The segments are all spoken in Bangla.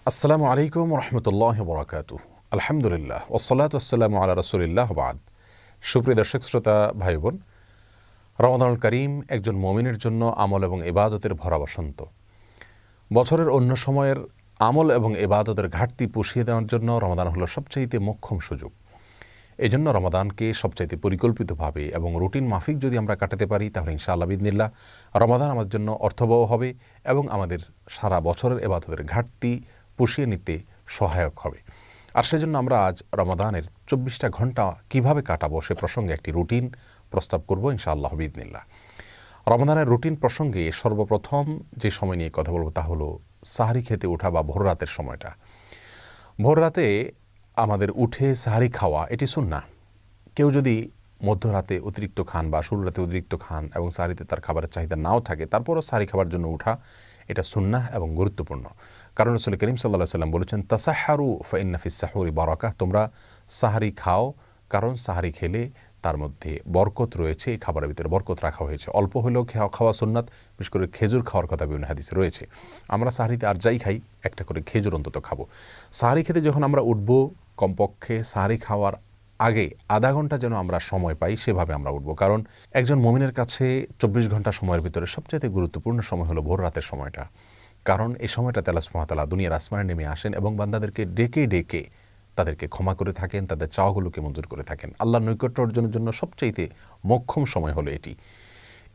আসসালামু আলাইকুম রহমতুল্লাহ বরাকাতুহ। আলহামদুলিল্লাহ ওয়াসসালাতু ওয়াসসালামু আলা রাসূলিল্লাহ বাদ। সুপ্রিয় দর্শক শ্রোতা ভাই বোন, রমাদানুল করিম একজন মুমিনের জন্য আমল এবং ইবাদতের ভরা বসন্ত। বছরের অন্য সময়ের আমল এবং ইবাদতের ঘাটতি পুষিয়ে দেওয়ার জন্য রমাদান হলো সবচাইতে মোক্ষম সুযোগ। এই জন্য রমাদানকে সবচাইতে পরিকল্পিতভাবে এবং রুটিন মাফিক যদি আমরা কাটাতে পারি, তাহলে ইনশাআল্লাহ বিইذনিল্লাহ রমাদান আমাদের জন্য অর্থবহ হবে এবং আমাদের সারা বছরের ইবাদতের ঘাটতি পুষিয়ে নিতে সহায়ক হবে। আর সেজন্য আমরা আজ রমাদানের 24টা ঘন্টা কিভাবে কাটাবো সে প্রসঙ্গে একটি রুটিন প্রস্তাব করব ইনশাআল্লাহ বিইذনিল্লাহ। রমাদানের রুটিন প্রসঙ্গে সর্বপ্রথম যে সময় নিয়ে কথা বলবো তা হলো সাহরি খেতে ওঠা বা ভোর রাতের সময়টা। ভোর রাতে আমাদের উঠে সাহরি খাওয়া এটি সুন্নাহ। কেউ যদি মধ্যরাতে অতিরিক্ত খান বা শুরু রাতে অতিরিক্ত খান এবং সাহরিতে তার খাবারের চাহিদা নাও থাকে, তারপরও সাহরি খাবার জন্য উঠা এটা সুন্নাহ এবং গুরুত্বপূর্ণ। কারণ রাসূল করিম সাল্লাল্লাহু আলাইহি ওয়াসাল্লাম বলেছেন, তাসাহহারু ফাইন্না ফিস সাহুরি বারাকাহ, তোমরা সাহরি খাও কারণ সাহরি খেলে তার মধ্যে বরকত রয়েছে, এই খাবারের ভিতরে বরকত রাখা হয়েছে। অল্প হলেও খাওয়া সুন্নাত, বিশেষ করে খেজুর খাওয়ার কথা বিভিন্ন হাদিসে রয়েছে। আমরা সাহরিতে আর যাই খাই একটা করে খেজুর অন্তত খাবো। সাহরি খেতে যখন আমরা উঠব, কমপক্ষে সাহরি খাওয়ার আগে আধা ঘন্টা যেন আমরা সময় পাই, সেভাবে আমরা উঠব। কারণ একজন মুমিনের কাছে 24 ঘন্টা সময়ের ভিতরে সবচেয়ে গুরুত্বপূর্ণ সময় হলো ভোর রাতের সময়টা। কারণ এই সময়টাতে আল্লাহ সুবহানাহু ওয়া তাআলা দুনিয়ার আসমানে নেমে আসেন এবং বান্দাদেরকে ডেকে ডেকে তাদেরকে ক্ষমা করে থাকেন, তাদের চাওয়াগুলোকে মঞ্জুর করে থাকেন। আল্লাহর নৈকট্য অর্জনের জন্য সবচাইতে মোক্ষম সময় হলো এটি।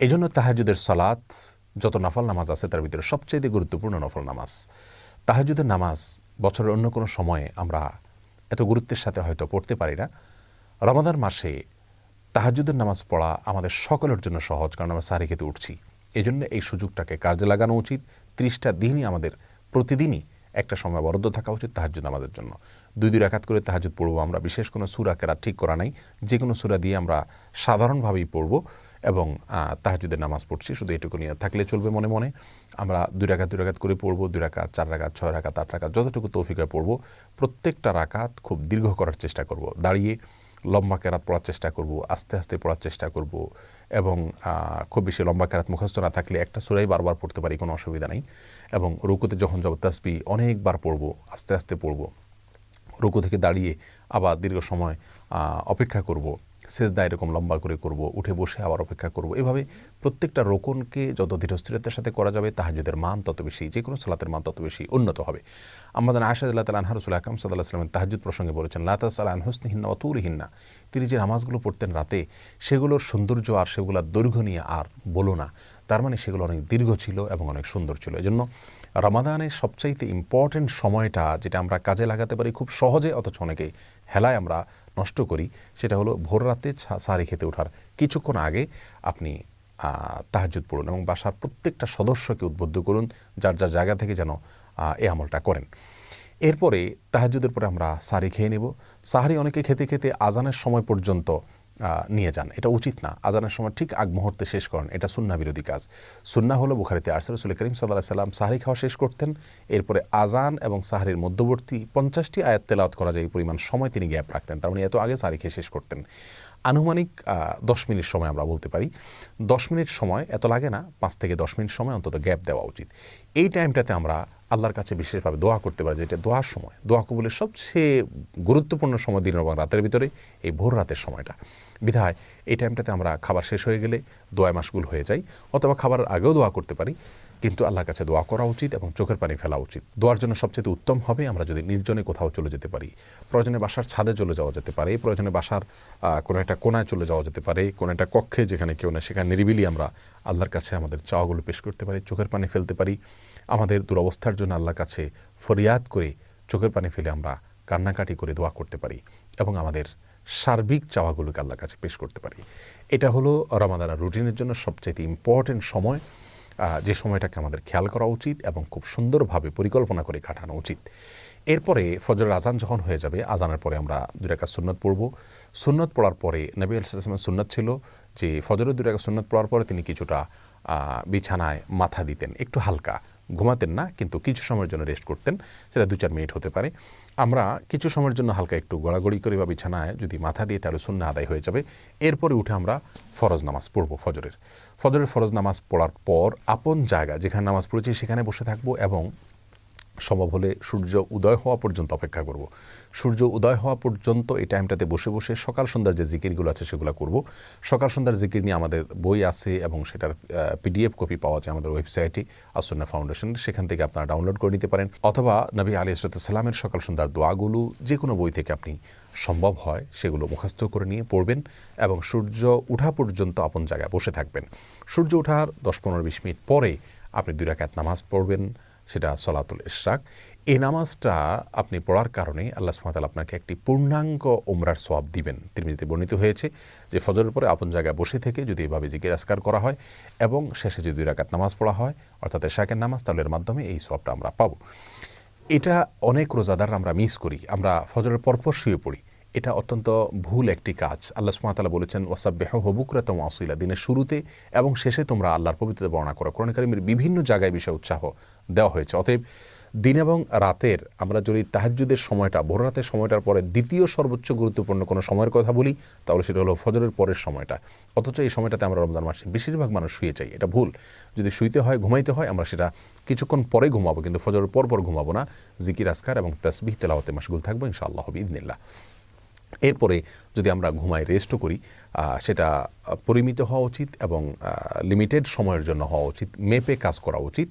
এই জন্য তাহাজ্জুদের সালাত, যত নফল নামাজ আছে তার ভিতরে সবচাইতে গুরুত্বপূর্ণ নফল নামাজ। তাহাজ্জুদের নামাজ বছরের অন্য কোনো সময়ে আমরা এত গুরুত্বের সাথে হয়তো পড়তে পারি না। রমাদান মাসে তাহাজ্জুদের নামাজ পড়া আমাদের সকলের জন্য সহজ, কারণ আমরা সাহরি খেতে উঠছি। এই জন্য এই সুযোগটাকে কাজে লাগানো উচিত। 30টা দিনই আমাদের প্রতিদিনই একটা সময় বরাদ্দ থাকা উচিত তাহাজ্জুদ নামাজের জন্য। 2 রাকাত করে তাহাজ্জুদ পড়বো আমরা। বিশেষ কোনো সূরা কেরাত ঠিক করা নাই, যে কোনো সূরা দিয়ে আমরা সাধারণভাবেই পড়বো এবং তাহাজ্জুদের নামাজ পড়ছি, শুধু এটুকু নিয়ে থাকলে চলবে। মনে মনে আমরা 2 রাকাত করে পড়বো, 2 রাকাত, 4 রাকাত, 6 রাকাত, 8 রাকাত, যতটুকু তৌফিক হয় পড়বো। প্রত্যেকটা রাকাত খুব দীর্ঘ করার চেষ্টা করব, দাঁড়িয়ে লম্বা কেরাত পড়ার চেষ্টা করব, আস্তে আস্তে পড়ার চেষ্টা করব এবং খুব বেশি লম্বা কেরাত মুখস্থ না থাকলে একটা সূরাই বারবার পড়তে পারি, কোনো অসুবিধা নেই। এবং রুকুতে যখন যাব তাসবিহ অনেকবার পড়ব, আস্তে আস্তে পড়ব। রুকু থেকে দাঁড়িয়ে আবার দীর্ঘ সময় অপেক্ষা করব, সেজদা এরকম লম্বা করে করব, উঠে বসে আবার অপেক্ষা করব। এভাবে প্রত্যেকটা রোকনকে যত ধীরস্থিরতার সাথে করা যাবে তাহাজ্জুদের মান তত বেশি, যে কোনো সালাতের মান তত বেশি উন্নত হবে। আমাদের আয়েশা রাদিয়াল্লাহু তাআলা আনহা রাসূল আকরাম সাল্লাল্লাহু আলাইহি ওয়াসাল্লাম তাহাজ্জুদ প্রসঙ্গে বলেছেন, লা তাসআল আন হুসনিহিন্না ওয়া তুলিহিন্না, তিনি যে নামাজগুলো পড়তেন রাতে সেগুলোর সৌন্দর্য আর সেগুলোর দৈর্ঘ্য নিয়ে আর বলো না। তার মানে সেগুলো অনেক দীর্ঘ ছিল এবং অনেক সুন্দর ছিল। এজন্য রমাদানের সবচাইতে ইম্পর্টেন্ট সময়টা যেটা আমরা কাজে লাগাতে পারি খুব সহজে, অথচ অনেকে হেলায় আমরা নষ্ট করি, সেটা হলো ভোর রাতে সাহরি খেতে ওঠার কিছুক্ষণ আগে আপনি তাহাজ্জুদ পড়ুন এবং বাসার প্রত্যেকটা সদস্যকে উদ্বুদ্ধ করুন যার যার জায়গা থেকে যেন এই আমলটা করেন। এরপরে তাহাজ্জুদের পরে আমরা সাহরি খেয়ে নেব। সাহরি অনেকে খেতে খেতে আজানের সময় পর্যন্ত নিয়ে যান, এটা উচিত না। আজানের সময় ঠিক আগ মুহূর্তে শেষ করেন, এটা সুন্নাহ বিরোধী কাজ। সুন্নাহ হলো বুখারীতে আসছে, রাসূল করিম সাল্লাল্লাহু আলাইহি ওয়াসাল্লাম সাহরি খাওয়া শেষ করতেন, এরপরে আজান এবং সাহরির মধ্যবর্তী 50টি আয়াত তেলাওয়াত করা যায় এই পরিমাণ সময় তিনি গ্যাপ রাখতেন। তার মানে এত আগে সাহরি খেয়ে শেষ করতেন। আনুমানিক 10 মিনিট সময় আমরা বলতে পারি। 10 মিনিট সময় এত লাগে না, 5 থেকে 10 মিনিট সময় অন্তত গ্যাপ দেওয়া উচিত। এই টাইমটাতে আমরা আল্লাহর কাছে বিশেষভাবে দোয়া করতে পারি, যেটা দোয়ার সময়, দোয়া কবুলের সবচেয়ে গুরুত্বপূর্ণ সময় দিন এবং রাতের ভিতরে এই ভোর রাতের সময়টা। বিধায় এই টাইমটাতে আমরা খাবার শেষ হয়ে গেলে দোয়ায় মাশগুল হয়ে যাই, অথবা খাবারের আগেও দোয়া করতে পারি, কিন্তু আল্লাহর কাছে দোয়া করা উচিত এবং চোখের পানি ফেলা উচিত। দোয়ার জন্য সবচেয়ে উত্তম হবে আমরা যদি নির্জনে কোথাও চলে যেতে পারি। প্রয়োজনে বাসার ছাদে চলে যাওয়া যেতে পারে, প্রয়োজনে বাসার কোনো একটা কোনায় চলে যাওয়া যেতে পারে, কোনো একটা কক্ষে যেখানে কেউ না, সেখানে নিরিবিলি আমরা আল্লাহর কাছে আমাদের চাওয়াগুলো পেশ করতে পারি, চোখের পানি ফেলতে পারি। আমাদের দুরবস্থার জন্য আল্লাহর কাছে ফরিয়াদ করে চোখের পানি ফেলে আমরা কান্নাকাটি করে দোয়া করতে পারি এবং আমাদের সার্বিক চাওয়াগুলোকে আল্লাহর কাছে পেশ করতে পারি। এটা হলো রমাদানের রুটিনের জন্য সবচেয়ে ইম্পর্টেন্ট সময়, যে সময়টাকে আমাদের খেয়াল করা উচিত এবং খুব সুন্দরভাবে পরিকল্পনা করে কাটানো উচিত। এরপরে ফজরের আজান যখন হয়ে যাবে, আজানের পরে আমরা 2 রাকাত সুন্নত পড়ব। সুন্নত পড়ার পরে নবী আলাইহিস সালামের সুন্নত ছিল যে ফজরের 2 রাকাত সুন্নত পড়ার পরে তিনি কিছুটা বিছানায় মাথা দিতেন, একটু হালকা, ঘুমাতেন না, কিন্তু কিছু সময়ের জন্য রেস্ট করতেন, সেটা 2-4 মিনিট হতে পারে। আমরা কিছু সময়ের জন্য হালকা একটু গড়াগড়ি করে বা বিছানায় যদি মাথা দিয়ে, তাহলে সুন্নাহ আদায় হয়ে যাবে। এরপরে উঠে আমরা ফরজ নামাজ পড়ব। ফজরের ফরজ নামাজ পড়ার পর আপন জায়গা যেখানে নামাজ পড়েছি সেখানে বসে থাকবো এবং সম্ভব হলে সূর্য উদয় হওয়া পর্যন্ত অপেক্ষা করব। সূর্য উদয় হওয়া পর্যন্ত এই টাইমটাতে বসে বসে সকাল সন্ধ্যার যে জিকিরগুলো আছে সেগুলো করব। সকাল সন্ধ্যার জিকির নিয়ে আমাদের বই আছে এবং সেটার PDF কপি পাওয়া যায় আমাদের ওয়েবসাইটে আসুন্নাহ ফাউন্ডেশন, সেখান থেকে আপনারা ডাউনলোড করে নিতে পারেন। অথবা নবী আলাইহিস সালামের সকাল সন্ধ্যার দোয়াগুলো যে কোনো বই থেকে আপনি সম্ভব হয় সেগুলো মুখস্থ করে নিয়ে পড়বেন এবং সূর্য ওঠা পর্যন্ত আপন জায়গায় বসে থাকবেন। সূর্য ওঠার 10-15-20 মিনিট পরে আপনি 2 রাকাত নামাজ পড়বেন, সেটা সলাতুল ইশরাক। এই নামাজটা আপনি পড়ার কারণে আল্লাহ সুবহানাহু ওয়া তাআলা আপনাকে একটি পূর্ণাঙ্গ উমরার সওয়াব দিবেন। তিরমিজিতে বর্ণিত হয়েছে যে ফজরের পরে আপন জায়গায় বসে থেকে যদি এভাবে জিকির আজকার করা হয় এবং শেষে যদি 2 রাকাত নামাজ পড়া হয় অর্থাৎ ইশরাকের নামাজ, তাহলে এর মাধ্যমে এই সওয়াবটা আমরা পাবো। এটা অনেক রোজাদাররা আমরা মিস করি, আমরা ফজরের পরপর শুয়ে পড়ি। এটা অত্যন্ত ভুল একটি কাজ। আল্লাহ সুবহানাহু ওয়া তাআলা বলেছেন ওয়াসাব্বিহুহু বুকরাতাও ওয়া আসীলা, দিনের শুরুতে এবং শেষে তোমরা আল্লাহর পবিত্রতা বর্ণনা করো। কোরআন কারীমের বিভিন্ন জায়গায় বিষয়ে উৎসাহ দেওয়া হয়েছে। অতএব দিন এবং রাতের আমরা যদি তাহাজ্জুদের সময়টা, ভোর রাতের সময়টার পরে দ্বিতীয় সর্বোচ্চ গুরুত্বপূর্ণ কোনো সময়ের কথা বলি তাহলে সেটা হলো ফজরের পরের সময়টা। অথচ এই সময়টাতে আমরা রমজান মাসে বেশিরভাগ মানুষ শুয়ে যাই, এটা ভুল। যদি শুইতে হয়, ঘুমাইতে হয়, আমরা সেটা কিছুক্ষণ পরে ঘুমাবো, কিন্তু ফজরের পর ঘুমাবো না। জিকির আজকার এবং তাসবিহ তেলাওয়াতে মাশগুল থাকবো ইনশাআল্লাহ বিইذনিল্লাহ। এরপরে যদি আমরা ঘুমাই, রেস্টও করি, সেটা পরিমিত হওয়া উচিত এবং লিমিটেড সময়ের জন্য হওয়া উচিত, মেপে কাজ করা উচিত।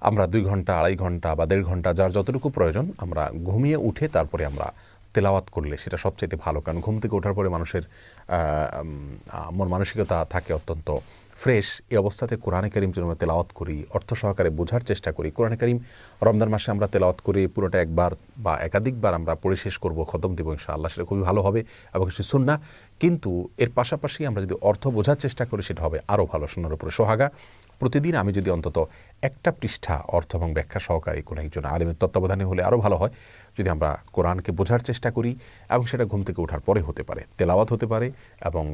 আমরা 2 ঘন্টা, 2.5 ঘন্টা বা 1.5 ঘন্টা যার যতটুকু প্রয়োজন আমরা ঘুমিয়ে উঠে তারপরে আমরা তেলাওয়াত করলে সেটা সবচাইতে ভালো। কারণ ঘুম থেকে ওঠার পরে মানুষের মন মানসিকতা থাকে অত্যন্ত ফ্রেশ। এই অবস্থাতে কোরআনে কারীম যদি আমরা তেলাওয়াত করি, অর্থ সহকারে বোঝার চেষ্টা করি, কোরআনে কারীম রমজান মাসে আমরা তেলাওয়াত করে পুরোটা একবার বা একাধিকবার আমরা পড়ে শেষ করব, খতম দেব ইনশাআল্লাহ, সেটা খুবই ভালো হবে এবং সে সুন্নাহ। কিন্তু এর পাশাপাশি আমরা যদি অর্থ বোঝার চেষ্টা করি সেটা হবে আরও ভালো, সুন্নাহর উপরে সোহাগা। প্রতিদিন আমি যদি অন্তত একটা পৃষ্ঠা অর্থ এবং ব্যাখ্যা সহকারে কোনো একজন আলেমের তত্ত্বাবধানে হলে আরও ভালো হয়। যদি আমরা কোরআনকে বোঝার চেষ্টা করি এবং সেটা ঘুম থেকে ওঠার পরে হতে পারে, তেলাওয়াত হতে পারে এবং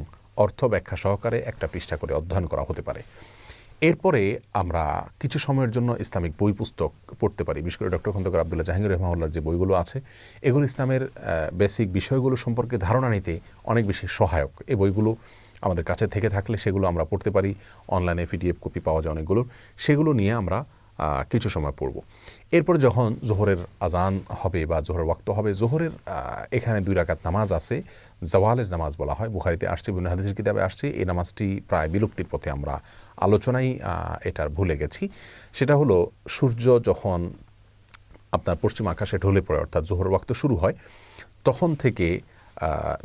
অর্থ ব্যাখ্যা সহকারে একটা পৃষ্ঠা করে অধ্যয়ন করা হতে পারে। এরপরে আমরা কিছু সময়ের জন্য ইসলামিক বই পুস্তক পড়তে পারি। বিশেষ করে ডক্টর খন্দকার আব্দুল্লাহ জাহাঙ্গীর রহমাহুল্লাহর যে বইগুলো আছে এগুলো ইসলামের বেসিক বিষয়গুলো সম্পর্কে ধারণা নিতে অনেক বেশি সহায়ক। এই বইগুলো আমাদের কাছে থেকে থাকলে সেগুলো আমরা পড়তে পারি। অনলাইনে PDF কপি পাওয়া যায় অনেকগুলো, সেগুলো নিয়ে আমরা কিছু সময় পড়ব। এরপর যখন জোহরের আজান হবে বা জোহরের ওয়াক্ত হবে, জোহরের এখানে 2 রাকাত নামাজ আছে, জাওয়ালের নামাজ বলা হয়, বুখারীতে আসছে, বিভিন্ন হাদিসের কিতাবে আসছে। এই নামাজটি প্রায় বিলুপ্তির পথে, আমরা আলোচনায় এটার ভুলে গেছি। সেটা হলো সূর্য যখন আপনার পশ্চিম আকাশে ঢলে পড়ে অর্থাৎ জোহর ওয়াক্ত শুরু হয় তখন থেকে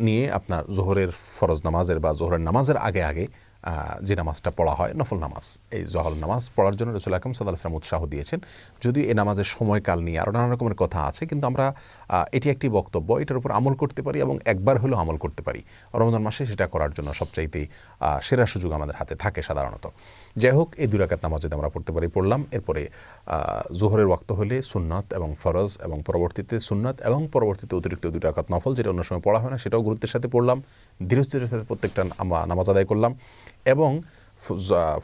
নিয়ে আপনার জোহরের ফরজ নামাজের বা জোহরের নামাজের আগে আগে যে নামাজটা পড়া হয় নফল নামাজ, এই জোহর নামাজ পড়ার জন্য রাসূল আকরাম সাল্লাল্লাহু আলাইহি ওয়াসাল্লাম উৎসাহ দিয়েছেন। যদিও এই নামাজের সময়কাল নিয়ে আরও নানা রকমের কথা আছে, কিন্তু আমরা এটি একটি বক্তব্য, এটার উপর আমল করতে পারি এবং একবার হলেও আমল করতে পারি। রমজান মাসে সেটা করার জন্য সবচাইতে সেরা সুযোগ আমাদের হাতে থাকে সাধারণত। যাই হোক, এই 2 রাকাত নামাজ যদি আমরা পড়তে পারি, পড়লাম। এরপরে জোহরের ওয়াক্ত হলে সুন্নাত এবং ফরজ এবং পরবর্তীতে সুন্নাত এবং পরবর্তীতে অতিরিক্ত 2 রাকাত নফল, যেটা অন্য সময় পড়া হয় না, সেটাও গুরুত্বের সাথে পড়লাম। ধীরে ধীরে প্রত্যেকটা আমরা নামাজ আদায় করলাম এবং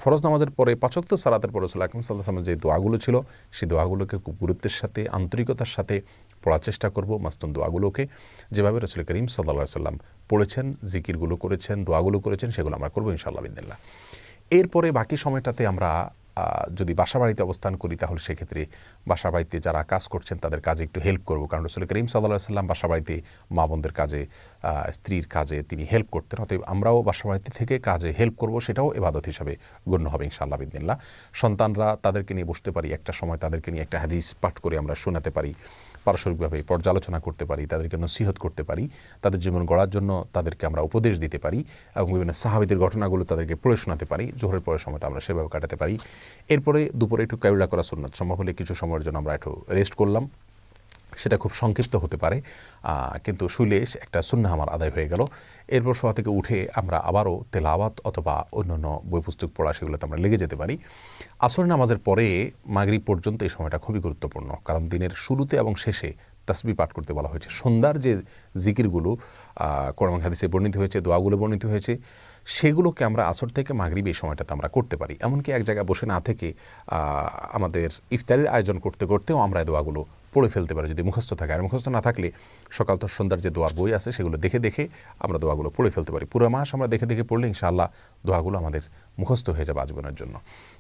ফরজ নামাজের পরে 5 ওয়াক্ত সালাতের পরে রাসূল আকরাম সাল্লাল্লাহু আলাইহি ওয়াসাল্লাম যে দোয়াগুলো ছিল সেই দোয়াগুলোকে খুব গুরুত্বের সাথে, আন্তরিকতার সাথে পড়ার চেষ্টা করব। মাসতুন দোয়াগুলোকে যেভাবে রাসূল করিম সাল্লাল্লাহু আলাইহি ওয়াসাল্লাম পড়েছেন, জিকিরগুলো করেছেন, দোয়াগুলো করেছেন, সেগুলো আমরা করব ইনশাআল্লাহ বিইذনিল্লাহ। এরপরে বাকি সময়টাতে আমরা যদি বাসা বাড়িতে অবস্থান করি তাহলে সেক্ষেত্রে বাসা বাড়িতে যারা কাজ করছেন তাদের কাজে একটু হেল্প করব। কারণ রাসূল করিম সাল্লাল্লাহু আলাইহি ওয়াসাল্লাম বাসা বাড়িতে মা বোনদের কাজে, স্ত্রীর কাজে তিনি হেল্প করতেন। অতএব আমরাও বাসা বাড়িতে থেকে কাজে হেল্প করব, সেটাও ইবাদত হিসাবে গণ্য হবে ইনশাআল্লাহ বিইذনিল্লাহ। সন্তানরা তাদেরকে নিয়ে বসতে পারি, একটা সময় তাদেরকে নিয়ে একটা হাদিস পাঠ করে আমরা শোনাতে পারি, পারস্পরিকভাবে পর্যালোচনা করতে পারি, তাদেরকে নসিহত করতে পারি, তাদের জীবন গড়ার জন্য তাদেরকে আমরা উপদেশ দিতে পারি এবং বিভিন্ন সাহাবীদের ঘটনাগুলো তাদেরকে পড়ে শোনাতে পারি। জোহরের পরের সময়টা আমরা সেভাবে কাটাতে পারি। এরপরে দুপুরে একটু কাইলুলা করা সুন্নাত, সম্ভব হলে কিছু সময়ের জন্য আমরা একটু রেস্ট করলাম। সেটা খুব সংক্ষিপ্ত হতে পারে, কিন্তু শুইলে একটা সুন্নাহ আমার আদায় হয়ে গেল। এরপর শোয়া থেকে উঠে আমরা আবারও তেলাওয়াত অথবা অন্যান্য বই পুস্তক পড়া সেগুলোতে আমরা লেগে যেতে পারি। আসর নামাজের পরে মাগরিব পর্যন্ত এই সময়টা খুবই গুরুত্বপূর্ণ, কারণ দিনের শুরুতে এবং শেষে তাসবিহ পাঠ করতে বলা হয়েছে। সন্ধ্যার যে জিকিরগুলো কোরআন হাদিসে বর্ণিত হয়েছে, দোয়াগুলো বর্ণিত হয়েছে, সেগুলোকে আমরা আসর থেকে মাগরিব এই সময়টাতে আমরা করতে পারি। এমনকি এক জায়গায় বসে না থেকে আমাদের ইফতারের আয়োজন করতে করতেও আমরা এই দোয়াগুলো পড়ে ফেলতে পারি যদি মুখস্থ থাকে। আর মুখস্থ না থাকলে সকাল তো সন্ধ্যার যে দোয়ার বই আছে সেগুলো দেখে দেখে আমরা দোয়াগুলো পড়ে ফেলতে পারি। পুরো মাস আমরা দেখে দেখে পড়লে ইনশাআল্লাহ দোয়াগুলো আমাদের মুখস্থ হয়ে যাবে আজীবনের জন্য।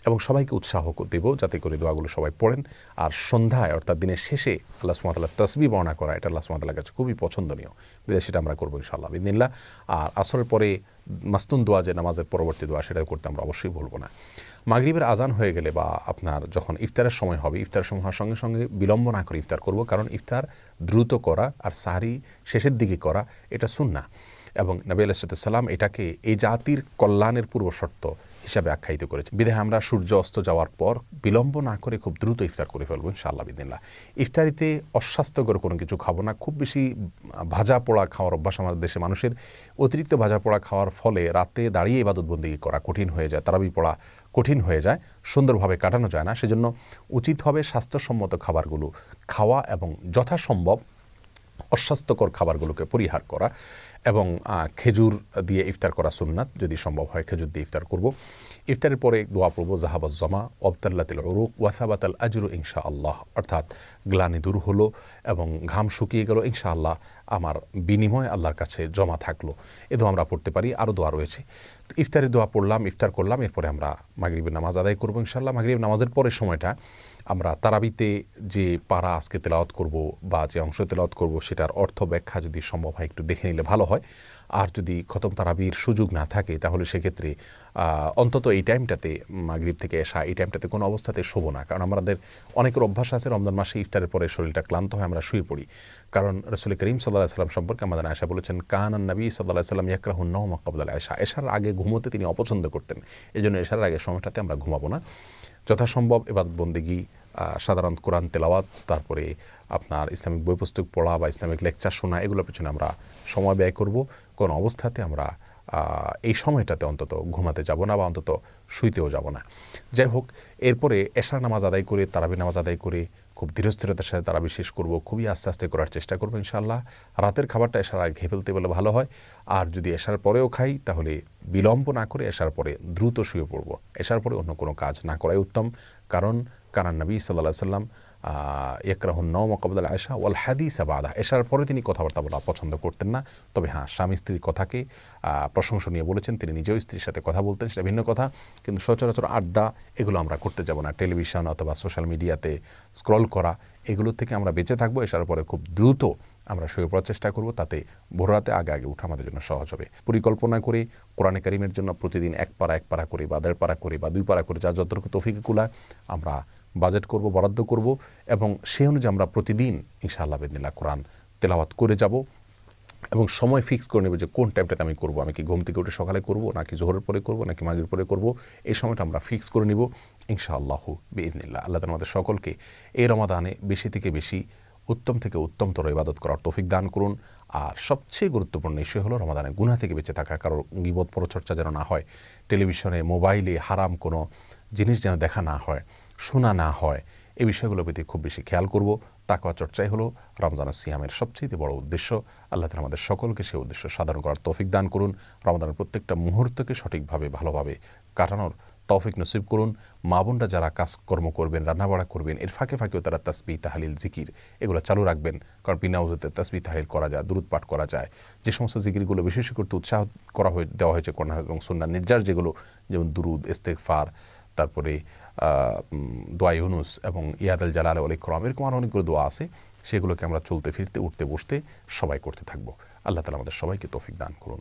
এবং সবাইকে উৎসাহ দেব যাতে করে দোয়াগুলো সবাই পড়েন। আর সন্ধ্যায় অর্থাৎ দিনের শেষে আল্লাহ সুবহানাহু ওয়া তাআলার তাসবিহ বর্ণনা করা, এটা আল্লাহ সুবহানাহু ওয়া তাআলার কাছে খুবই পছন্দনীয়, বিধায় সেটা আমরা করবো ইনশাআল্লাহ বিইذনিল্লাহ। আর আসরের পরে মাসনুন দোয়া, যে নামাজের পরবর্তী দোয়া, সেটা করতে আমরা অবশ্যই ভুলব না। মাগরিবের আজান হয়ে গেলে বা আপনার যখন ইফতারের সময় হবে, ইফতারের সময় হওয়ার সঙ্গে সঙ্গে বিলম্ব না করে ইফতার করব, কারণ ইফতার দ্রুত করা আর সাহরি শেষের দিকে করা এটা সুন্নাহ। এবং নবী আলাইহিস সালাম এটাকে এই জাতির কল্যাণের পূর্ব শর্ত হিসাবে আখ্যায়িত করেছে, বিধায় আমরা সূর্য অস্ত যাওয়ার পর বিলম্ব না করে খুব দ্রুত ইফতার করে ফেলবো ইনশাআল্লাহ বিইذনিল্লাহ। ইফতারিতে অস্বাস্থ্যকর কোনো কিছু খাবো না। খুব বেশি ভাজা পোড়া খাওয়ার অভ্যাস আমাদের দেশে মানুষের, অতিরিক্ত ভাজা পোড়া খাওয়ার ফলে রাতে দাঁড়িয়ে ইবাদত বন্দেগী করা কঠিন হয়ে যায়, তারাবি পড়া কঠিন হয়ে যায়, সুন্দরভাবে কাটানো যায় না। সেজন্য উচিত হবে স্বাস্থ্যসম্মত খাবারগুলো খাওয়া এবং যথাসম্ভব অস্বাস্থ্যকর খাবারগুলোকে পরিহার করা। এবং খেজুর দিয়ে ইফতার করা সুন্নাত, যদি সম্ভব হয় খেজুর দিয়ে ইফতার করব। ইফতারের পরে দোয়া পড়ব যাহাবাজ জামা ওয়াবতাল্লাতিল উরুক ওয়া সাবাতাল আজরু ইনশাআল্লাহ, অর্থাৎ গ্লানি দূর হলো এবং ঘাম শুকিয়ে গেল, ইনশাআল্লাহ আমার বিনিময় আল্লাহর কাছে জমা থাকলো। এ দোয়া আমরা পড়তে পারি। আরও দোয়া রয়েছে। ইফতারের দোয়া পড়লাম, ইফতার করলাম, এরপরে আমরা মাগরিবের নামাজ আদায় করবো ইনশাআল্লাহ। মাগরিবের নামাজের পরের সময়টা আমরা তারাবিতে যে পারা আজকে তেলাওয়াত করব বা যে অংশ তেলাওয়াত করব, সেটার অর্থ ব্যাখ্যা যদি সম্ভব হয় একটু দেখে নিলে ভালো হয়। আর যদি খতম তারাবির সুযোগ না থাকে, তাহলে সেক্ষেত্রে অন্তত এই টাইমটাতে, মাগরিব থেকে এশা, এই টাইমটাতে কোনো অবস্থাতে শোবো না। কারণ আমাদের অনেকের অভ্যাস আছে রমজান মাসে ইফতারের পরে শরীরটা ক্লান্ত হয়, আমরা শুয়ে পড়ি। কারণ রাসূল করিম সাল্লাল্লাহু আলাইহি ওয়াসাল্লাম সম্পর্কে আমাদের আয়েশা বলেছেন, কানান নবী সাল্লাল্লাহু আলাইহি ওয়াসাল্লাম ইয়াকরাহুন নাওমা ক্বাবলা আয়েশা, এশার আগে ঘুমোতে তিনি অপছন্দ করতেন। এজন্য এশার আগে সময়টাতে আমরা ঘুমাবো না। যথাসম্ভব ইবাদত বন্দেগী, সাধারণ কোরআন তেলাওয়াত, তারপরে আপনার ইসলামিক বই পুস্তক পড়া বা ইসলামিক লেকচার শোনা, এগুলোর পেছনে আমরা সময় ব্যয় করব। কোনো অবস্থাতে আমরা এই সময়টাতে অন্তত ঘুমাতে যাব না বা অন্তত শুইতেও যাব না। যাই হোক, এরপরে এশার নামাজ আদায় করে, তারাবি নামাজ আদায় করে খুব ধীরস্থিরতার সাথে তারাবি শেষ করব, খুবই আস্তে আস্তে করার চেষ্টা করবো ইনশাআল্লাহ। রাতের খাবারটা এশার আগে খেয়ে ফেলতে বলে ভালো হয়। আর যদি এশার পরেও খাই, তাহলে বিলম্ব না করে এশার পরে দ্রুত শুয়ে পড়ব। এশার পরে অন্য কোনো কাজ না করাই উত্তম। কারণ কানান নবী সাল্লাল্লাহু আলাইহি ওয়াসাল্লাম ইয়াকরাহুন নাওমা ক্বাবলা আয়েশা ওয়াল হাদিস বাদা, এশার পরে তিনি কথাবার্তা বলা পছন্দ করতেন না। তবে হ্যাঁ, স্বামী স্ত্রীর কথাকে প্রশংসনীয় বলেছেন, তিনি নিজেও স্ত্রীর সাথে কথা বলতেন, সেটা ভিন্ন কথা। কিন্তু সচরাচর আড্ডা, এগুলো আমরা করতে যাব না। টেলিভিশন অথবা সোশ্যাল মিডিয়াতে স্ক্রল করা, এগুলো থেকে আমরা বেঁচে থাকবো। এশার পরে খুব দ্রুত আমরা শুয়ে পড়ার চেষ্টা করব, তাতে ভোর রাতে আগে আগে উঠা আমাদের জন্য সহজ হবে। পরিকল্পনা করে কোরআনে কারিমের জন্য প্রতিদিন এক পারা করে বা 1.5 পারা করে বা 2 পারা করে, যা যতটুকু তৌফিক কুলায় আমরা বাজেট করব, বরাদ্দ করব, এবং সেই অনুযায়ী আমরা প্রতিদিন ইনশাআল্লাহ বিইذনিল্লাহ কোরআন তেলাওয়াত করে যাব। এবং সময় ফিক্স করে নেব যে কোন টাইমটাতে আমি করব। আমি কি ঘুম থেকে উঠে সকালে করব, নাকি জোহরের পরে করব, নাকি মাগরিবের পরে করব, এই সময়টা আমরা ফিক্স করে নিব ইনশাআল্লাহ বিইذনিল্লাহ। আল্লাহ তাআলা আমাদের সকলকে এই রমাদানে বেশি থেকে বেশি, উত্তম থেকে উত্তমতর ইবাদত করার তৌফিক দান করুন। আর সবচেয়ে গুরুত্বপূর্ণ বিষয় হলো রমাদানে গুনাহ থেকে বেঁচে থাকা, কারো গীবত পরচর্চা যেন না হয়, টেলিভিশনে মোবাইলে হারাম কোনো জিনিস যেন দেখা না হয়, শোনা না হয়, এই বিষয়গুলোর প্রতি খুব বেশি খেয়াল করব। তাকওয়া চর্চাই হলো রমজান সিয়ামের সবচেয়ে বড় উদ্দেশ্য। আল্লাহ তাআলা আমাদের সকলকে সেই উদ্দেশ্য সাধন করার তৌফিক দান করুন। রমজানের প্রত্যেকটা মুহূর্তকে সঠিকভাবে ভালোভাবে কাটানোর তৌফিক নসিব করুন। মা বোনরা যারা কাজকর্ম করবেন, রান্নাবাড়া করবেন, এর ফাঁকে ফাঁকেও তারা তাসবিহ, তাহলিল, জিকির এগুলো চালু রাখবেন। কারণ বিনা উযুতে তাসবিহ তাহলিল করা যায়, দুরূদ পাঠ করা যায়। যে সমস্ত জিকিরগুলো বিশেষ করতে উৎসাহ দেওয়া হয়েছে কোরআন এবং সুন্নাহর নির্যাস, যেগুলো যেমন দুরুদ, ইস্তেগফার, তারপরে দোয়া ইউনুস এবং ইয়াদাল জালাল ওয়াল ইকরাম, এরকম আরও অনেকগুলো দোয়া আছে। সেগুলোকে আমরা চলতে ফিরতে, উঠতে বসতে সবাই করতে থাকবো। আল্লাহ তাআলা আমাদের সবাইকে তৌফিক দান করুন।